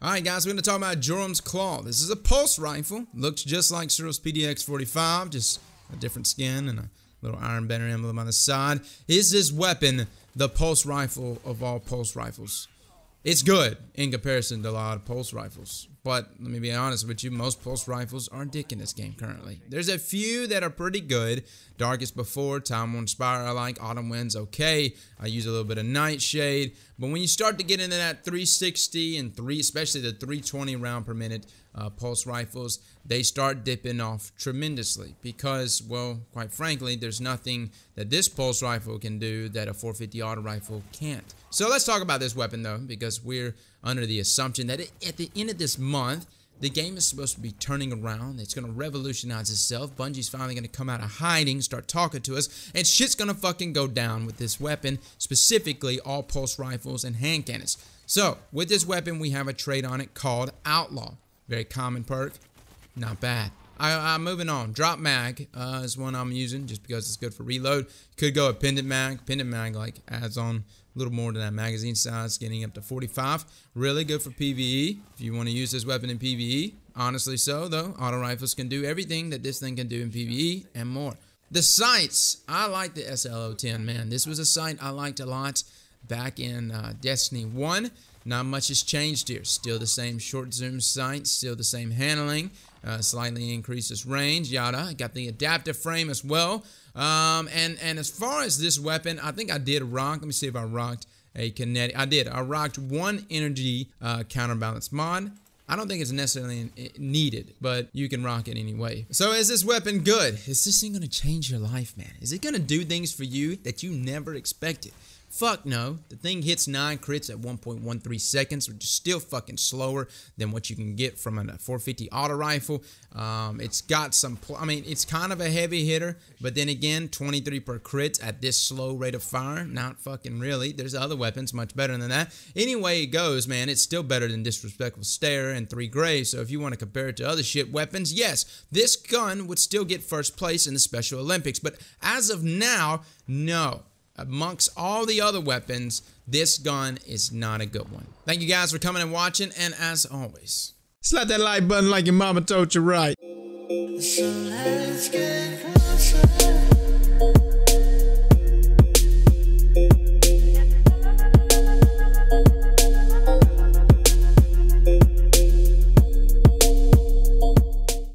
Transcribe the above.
Alright guys, we're going to talk about Jorum's Claw. This is a pulse rifle. Looks just like Cyril's PDX-45, just a different skin and a little iron banner emblem on the side. Is this weapon the pulse rifle of all pulse rifles? It's good in comparison to a lot of pulse rifles. But let me be honest with you, most pulse rifles are dick in this game currently. There's a few that are pretty good. Darkest Before, Time Worn Spire I like, Autumn Wind's okay. I use a little bit of Nightshade. But when you start to get into that 360 and especially the 320 round per minute pulse rifles, they start dipping off tremendously because, well, quite frankly, there's nothing that this pulse rifle can do that a 450 auto rifle can't. So let's talk about this weapon though, because we're under the assumption that at the end of this month, the game is supposed to be turning around. It's going to revolutionize itself. Bungie's finally going to come out of hiding, start talking to us, and shit's going to fucking go down with this weapon, specifically all pulse rifles and hand cannons. So, with this weapon, we have a trait on it called Outlaw. Very common perk. Not bad. I'm moving on. Drop mag is one I'm using just because it's good for reload. Could go a pendant mag. Pendant mag like adds on a little more to that magazine size, getting up to 45. Really good for PvE if you want to use this weapon in PvE. Honestly so, though. Auto rifles can do everything that this thing can do in PvE and more. The sights. I like the SLO-10, man. This was a sight I liked a lot back in Destiny 1. Not much has changed here. Still the same short zoom sight, still the same handling, slightly increases range, yada. Got the adaptive frame as well. And as far as this weapon, I think I did rock. Let me see if I rocked a kinetic. I did. I rocked one energy counterbalance mod. I don't think it's necessarily needed, but you can rock it anyway. So is this weapon good? Is this thing gonna change your life, man? Is it gonna do things for you that you never expected? Fuck no. The thing hits 9 crits at 1.13 seconds, which is still fucking slower than what you can get from a 450 auto rifle. It's got some, it's kind of a heavy hitter, but then again, 23 per crits at this slow rate of fire, not fucking really. There's other weapons much better than that. Anyway it goes, man, it's still better than Disrespectful Stare and 3 Gray, so if you want to compare it to other shit weapons, yes, this gun would still get first place in the Special Olympics, but as of now, no. Amongst all the other weapons, this gun is not a good one. Thank you guys for coming and watching, and as always, slap that like button like your mama told you right. So let's get